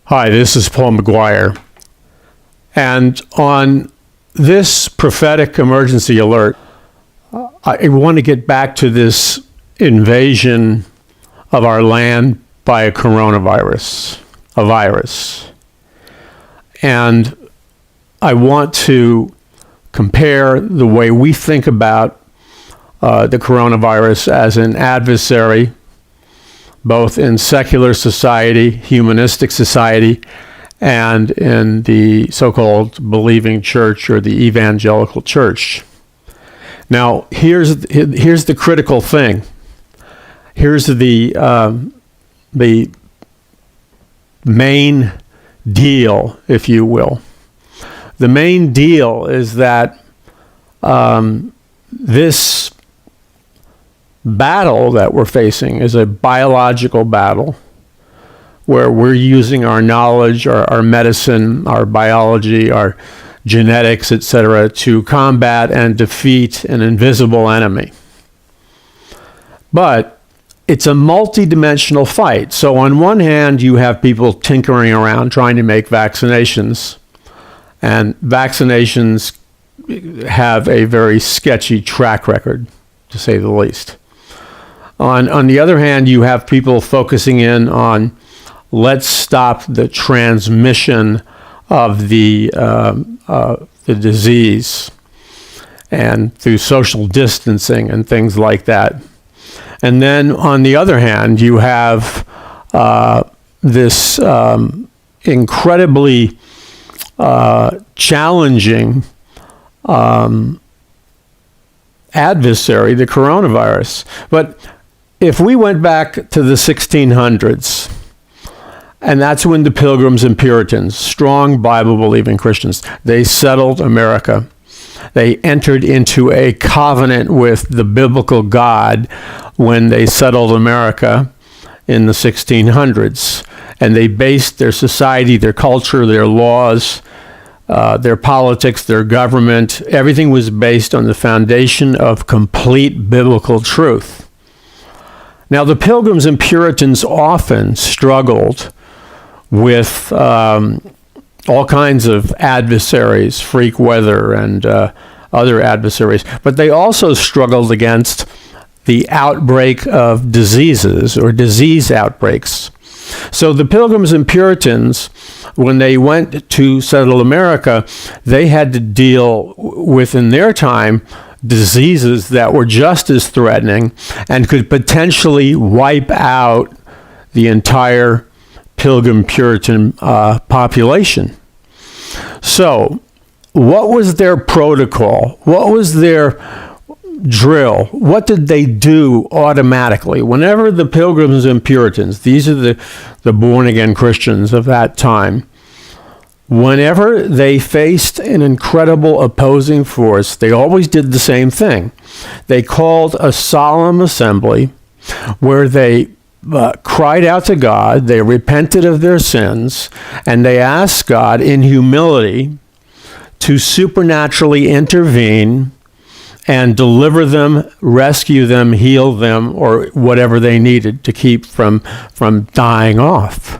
Hi, this is Paul McGuire, and on this prophetic emergency alert, I want to get back to this invasion of our land by a coronavirus, a virus. And I want to compare the way we think about the coronavirus as an adversary, both in secular society, humanistic society, and in the so-called believing church or the evangelical church. Now, here's the critical thing. Here's the main deal, if you will. The main deal is that this battle that we're facing is a biological battle where we're using our knowledge, our medicine, our biology, our genetics, etc., to combat and defeat an invisible enemy. But it's a multi-dimensional fight. So on one hand, you have people tinkering around trying to make vaccinations, and vaccinations have a very sketchy track record, to say the least. On the other hand, you have people focusing in on let's stop the transmission of the disease, and through social distancing and things like that. And then on the other hand, you have this incredibly challenging adversary, the coronavirus. But if we went back to the 1600s, and that's when the Pilgrims and Puritans, strong Bible-believing Christians, they settled America. They entered into a covenant with the biblical God when they settled America in the 1600s. And they based their society, their culture, their laws, their politics, their government, everything was based on the foundation of complete biblical truth. Now, the Pilgrims and Puritans often struggled with all kinds of adversaries, freak weather and other adversaries, but they also struggled against the outbreak of diseases or disease outbreaks. So the Pilgrims and Puritans, when they went to settle America, they had to deal with, in their time, diseases that were just as threatening and could potentially wipe out the entire Pilgrim Puritan population. So, what was their protocol? What was their drill? What did they do automatically? Whenever the Pilgrims and Puritans, these are the born-again Christians of that time, whenever they faced an incredible opposing force, they always did the same thing. They called a solemn assembly where they cried out to God, they repented of their sins, and they asked God in humility to supernaturally intervene and deliver them, rescue them, heal them, or whatever they needed to keep from dying off.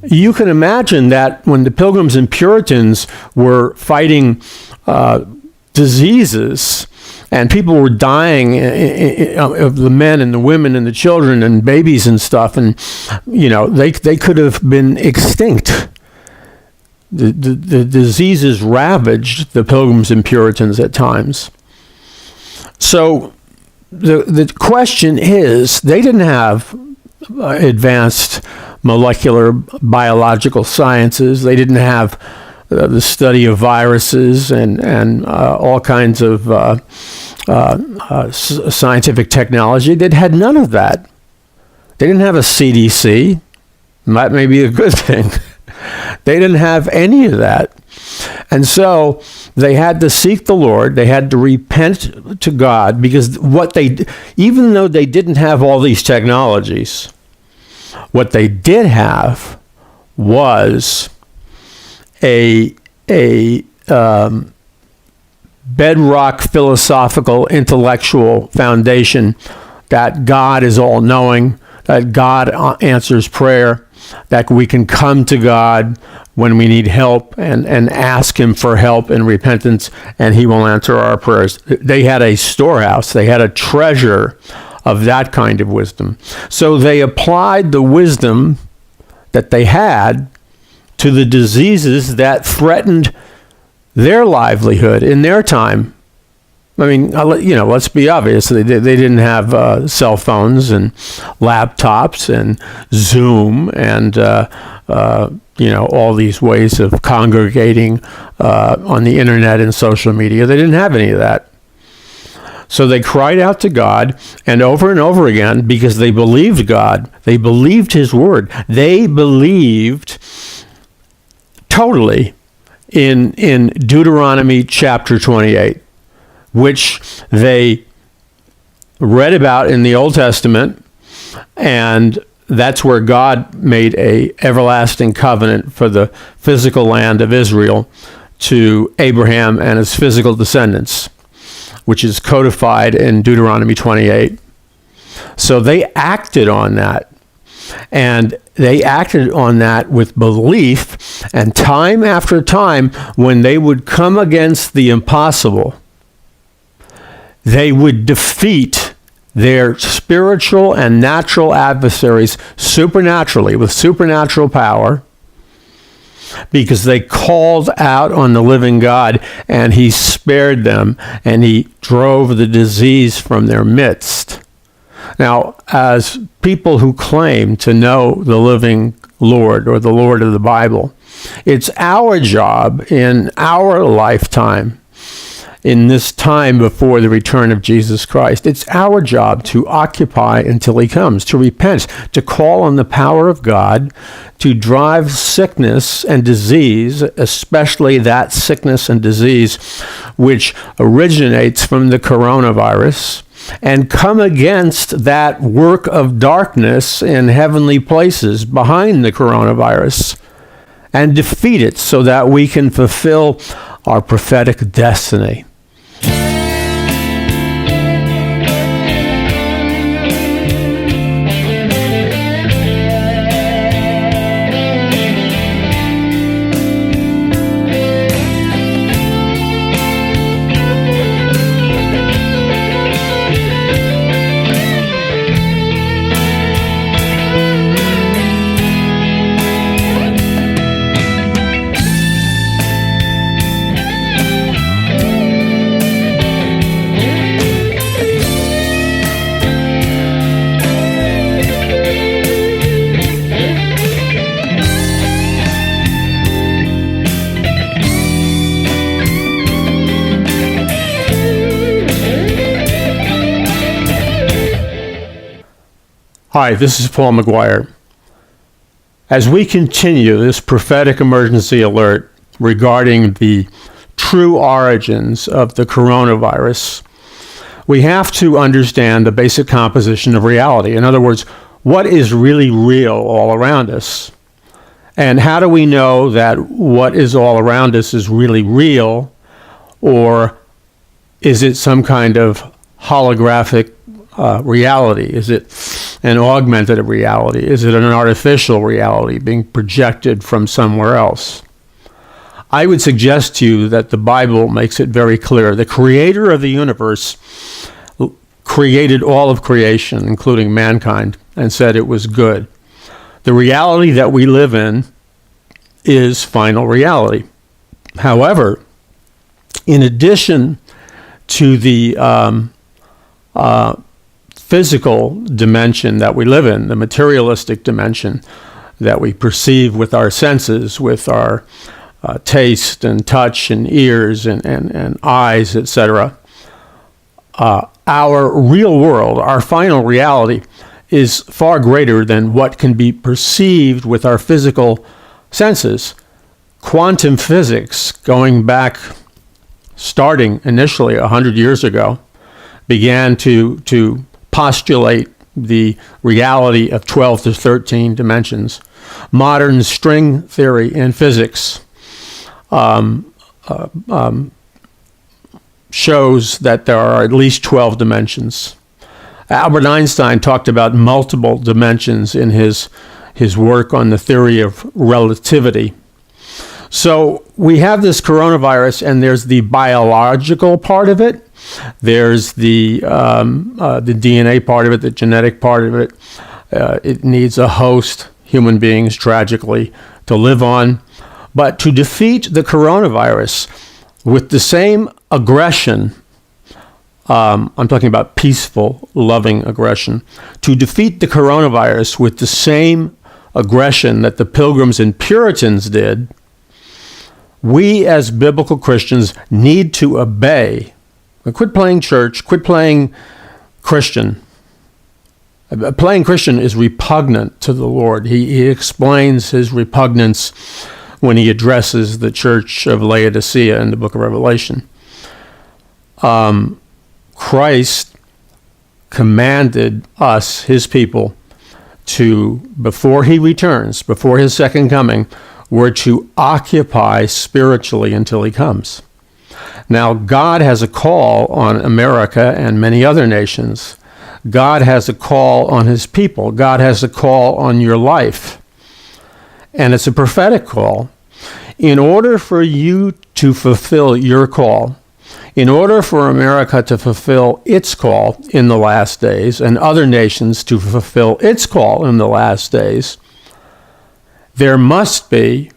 you can imagine that when the Pilgrims and Puritans were fighting diseases, and people were dying of the men and the women and the children and babies and stuff, and they could have been extinct. The diseases ravaged the Pilgrims and Puritans at times. So the question is, they didn't have advanced molecular biological sciences. They didn't have the study of viruses and all kinds of scientific technology. They had none of that. They didn't have a CDC. That may be a good thing. They didn't have any of that. And so they had to seek the Lord. They had to repent to God, because even though they didn't have all these technologies, what they did have was a bedrock philosophical intellectual foundation that God is all-knowing, that God answers prayer, that we can come to God when we need help and ask him for help and repentance, and he will answer our prayers. They had a storehouse. They had a treasure of that kind of wisdom. So they applied the wisdom that they had to the diseases that threatened their livelihood in their time. I mean, let's be obvious. They didn't have cell phones and laptops and Zoom and, all these ways of congregating on the internet and social media. They didn't have any of that. So they cried out to God, and over again, because they believed God. They believed his word. They believed totally in Deuteronomy chapter 28. Which they read about in the Old Testament, and that's where God made a everlasting covenant for the physical land of Israel to Abraham and his physical descendants, which is codified in Deuteronomy 28. So they acted on that, and they acted on that with belief, and time after time, when they would come against the impossible, they would defeat their spiritual and natural adversaries supernaturally, with supernatural power, because they called out on the living God, and he spared them, and he drove the disease from their midst. Now, as people who claim to know the living Lord, or the Lord of the Bible, it's our job in our lifetime, in this time before the return of Jesus Christ, it's our job to occupy until he comes, to repent, to call on the power of God, to drive sickness and disease, especially that sickness and disease which originates from the coronavirus, and come against that work of darkness in heavenly places behind the coronavirus, and defeat it so that we can fulfill our prophetic destiny. Hi, this is Paul McGuire. As we continue this prophetic emergency alert regarding the true origins of the coronavirus, we have to understand the basic composition of reality. In other words, what is really real all around us? And how do we know that what is all around us is really real, or is it some kind of holographic reality? Is it an augmented reality? Is it an artificial reality being projected from somewhere else? I would suggest to you that the Bible makes it very clear. The creator of the universe created all of creation, including mankind, and said it was good. The reality that we live in is final reality. However, in addition to the physical dimension that we live in, the materialistic dimension that we perceive with our senses, with our taste and touch and ears and eyes, etc., our real world, our final reality, is far greater than what can be perceived with our physical senses. Quantum physics, going back, starting initially 100 years ago, began to postulate the reality of 12 to 13 dimensions. Modern string theory in physics shows that there are at least 12 dimensions. Albert Einstein talked about multiple dimensions in his work on the theory of relativity. So we have this coronavirus, and there's the biological part of it. There's the DNA part of it, the genetic part of it. It needs a host, human beings, tragically, to live on. But to defeat the coronavirus with the same aggression, I'm talking about peaceful, loving aggression, to defeat the coronavirus with the same aggression that the Pilgrims and Puritans did, we as biblical Christians need to obey. Quit playing church, quit playing Christian. Playing Christian is repugnant to the Lord. He explains his repugnance when he addresses the church of Laodicea in the book of Revelation. Christ commanded us, his people, to, before he returns, before his second coming, we're to occupy spiritually until he comes. Now, God has a call on America and many other nations. God has a call on his people. God has a call on your life. And it's a prophetic call. In order for you to fulfill your call, in order for America to fulfill its call in the last days, and other nations to fulfill its call in the last days, there must be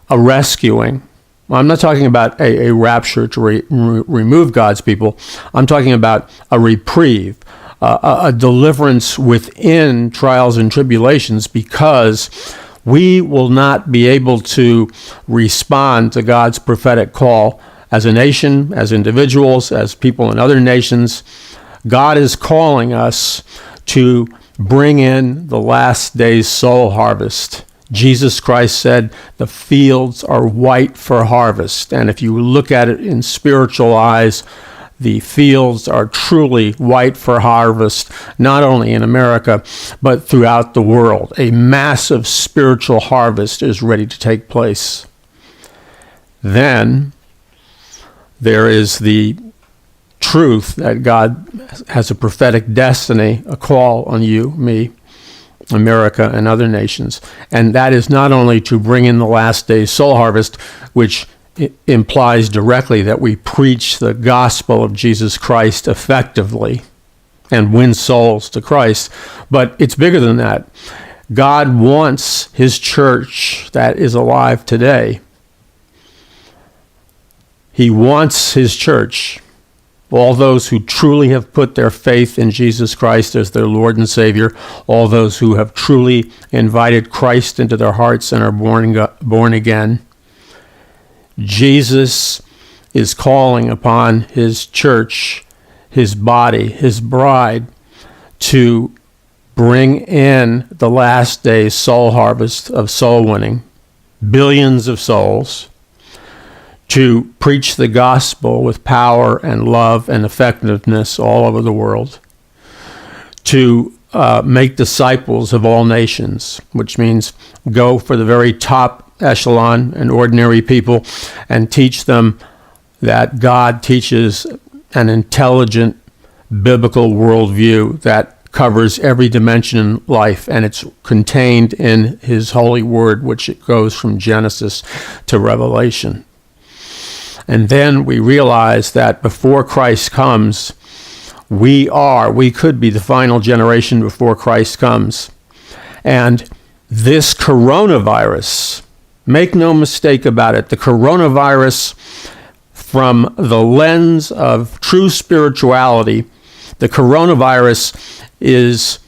a rescuing. I'm not talking about a rapture to remove God's people. I'm talking about a reprieve, a deliverance within trials and tribulations, because we will not be able to respond to God's prophetic call as a nation, as individuals, as people in other nations. God is calling us to bring in the last day's soul harvest. Jesus Christ said the fields are white for harvest. And if you look at it in spiritual eyes, the fields are truly white for harvest, not only in America, but throughout the world. A massive spiritual harvest is ready to take place. Then there is the truth that God has a prophetic destiny, a call on you, me, America, and other nations. And that is not only to bring in the last day's soul harvest, which implies directly that we preach the gospel of Jesus Christ effectively and win souls to Christ, but it's bigger than that. God wants his church that is alive today. He wants his church, all those who truly have put their faith in Jesus Christ as their Lord and Savior, all those who have truly invited Christ into their hearts and are born again. Jesus is calling upon his church, his body, his bride, to bring in the last day's soul harvest of soul winning, billions of souls, to preach the gospel with power and love and effectiveness all over the world, to make disciples of all nations, which means go for the very top echelon and ordinary people and teach them that God teaches an intelligent biblical worldview that covers every dimension in life, and it's contained in his holy word, which it goes from Genesis to Revelation. And then we realize that before Christ comes, we could be the final generation before Christ comes. And this coronavirus, make no mistake about it, the coronavirus, from the lens of true spirituality, the coronavirus is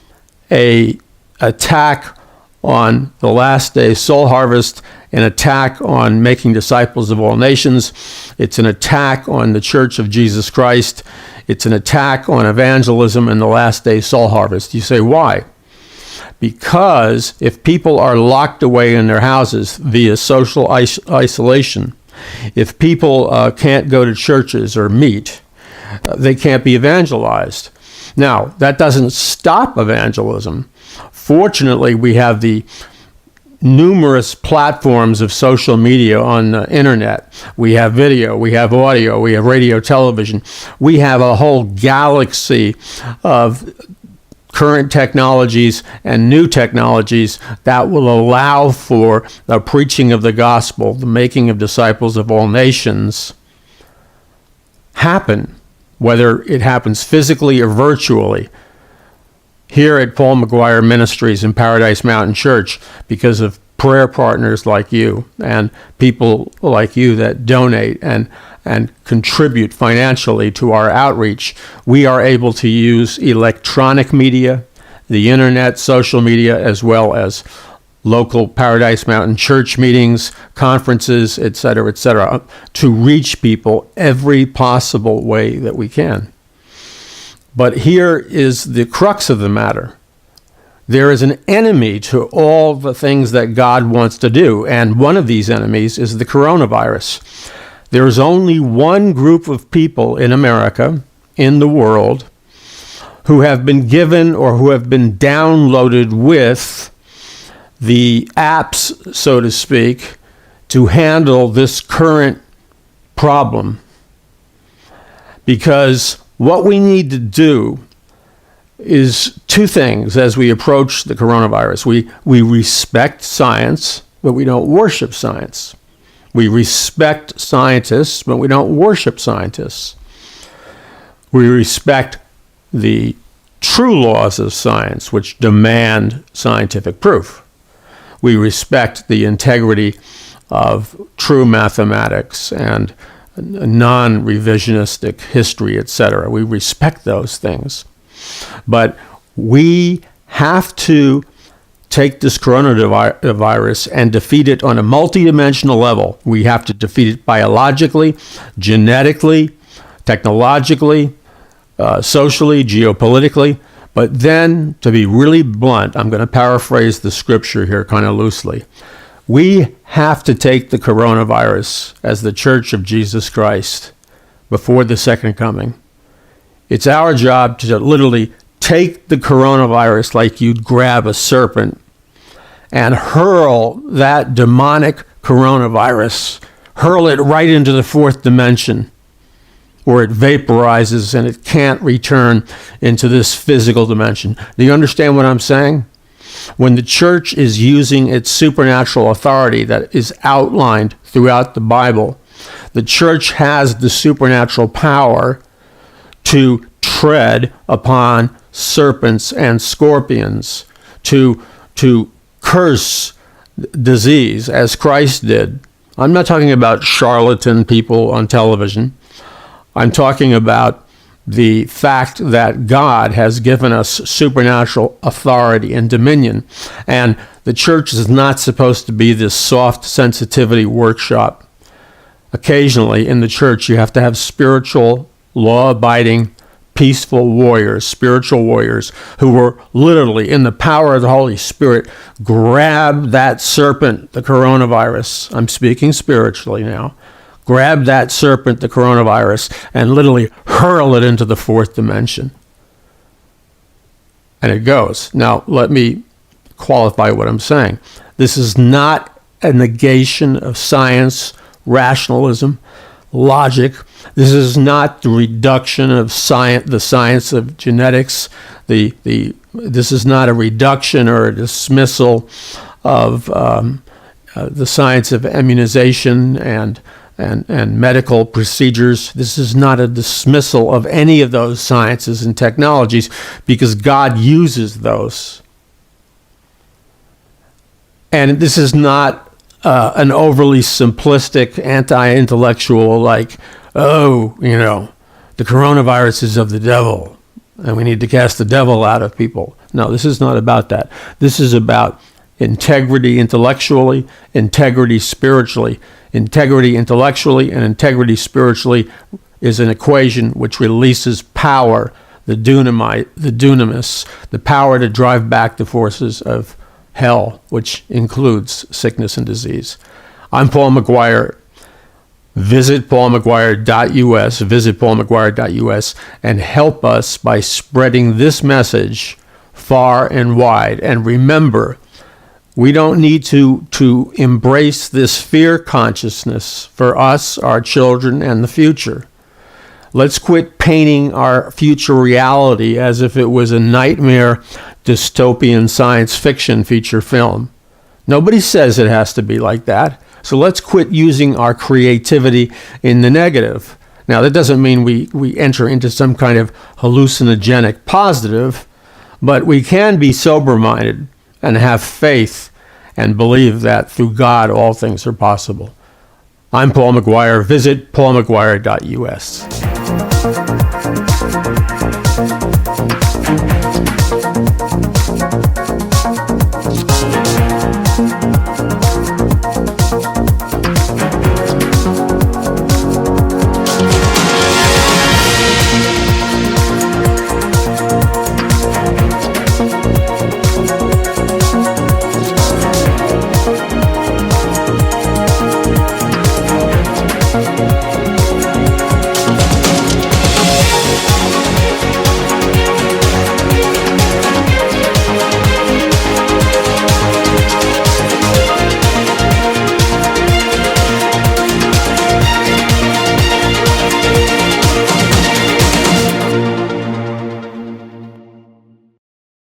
an attack on the last day soul harvest, an attack on making disciples of all nations. It's an attack on the Church of Jesus Christ. It's an attack on evangelism and the last day soul harvest. You say, why? Because if people are locked away in their houses via social isolation, if people can't go to churches or meet, they can't be evangelized. Now, that doesn't stop evangelism. Fortunately, we have the numerous platforms of social media on the internet. We have video, we have audio, we have radio, television. We have a whole galaxy of current technologies and new technologies that will allow for the preaching of the gospel, the making of disciples of all nations happen, whether it happens physically or virtually. Here at Paul McGuire Ministries in Paradise Mountain Church, because of prayer partners like you and people like you that donate and contribute financially to our outreach, we are able to use electronic media, the internet, social media, as well as local Paradise Mountain Church meetings, conferences, etc., to reach people every possible way that we can. But here is the crux of the matter. There is an enemy to all the things that God wants to do, and one of these enemies is the coronavirus. There is only one group of people in America, in the world, who have been given or who have been downloaded with the apps, so to speak, to handle this current problem. Because what we need to do is two things as we approach the coronavirus. We respect science, but we don't worship science. We respect scientists, but we don't worship scientists. We respect the true laws of science, which demand scientific proof. We respect the integrity of true mathematics and non-revisionistic history, etc. We respect those things. But we have to take this coronavirus and defeat it on a multidimensional level. We have to defeat it biologically, genetically, technologically, socially, geopolitically. But then, to be really blunt, I'm going to paraphrase the scripture here kind of loosely. We have to take the coronavirus as the Church of Jesus Christ before the second coming. It's our job to literally take the coronavirus like you'd grab a serpent and hurl that demonic coronavirus, hurl it right into the fourth dimension where it vaporizes and it can't return into this physical dimension. Do you understand what I'm saying? When the church is using its supernatural authority that is outlined throughout the Bible, the church has the supernatural power to tread upon serpents and scorpions, to curse disease as Christ did. I'm not talking about charlatan people on television. I'm talking about the fact that God has given us supernatural authority and dominion. And the church is not supposed to be this soft sensitivity workshop. Occasionally in the church, you have to have spiritual, law-abiding, peaceful warriors, spiritual warriors, who were literally, in the power of the Holy Spirit, grab that serpent, the coronavirus. I'm speaking spiritually now. Grab that serpent, the coronavirus, and literally hurl it into the fourth dimension. And it goes. Now, let me qualify what I'm saying. This is not a negation of science, rationalism, logic. This is not the reduction of science, the science of genetics, This is not a reduction or a dismissal of the science of immunization and medical procedures. This is not a dismissal of any of those sciences and technologies, because God uses those. And this is not an overly simplistic, anti-intellectual, like, the coronavirus is of the devil, and we need to cast the devil out of people. No, this is not about that. This is about integrity intellectually, integrity spiritually. Integrity intellectually and integrity spiritually is an equation which releases power, the dunamis, the power to drive back the forces of hell, which includes sickness and disease. I'm Paul McGuire. Visit paulmcguire.us, and help us by spreading this message far and wide. And remember, we don't need to embrace this fear consciousness for us, our children, and the future. Let's quit painting our future reality as if it was a nightmare dystopian science fiction feature film. Nobody says it has to be like that. So let's quit using our creativity in the negative. Now, that doesn't mean we enter into some kind of hallucinogenic positive, but we can be sober-minded and have faith and believe that through God all things are possible. I'm Paul McGuire. Visit paulmcguire.us.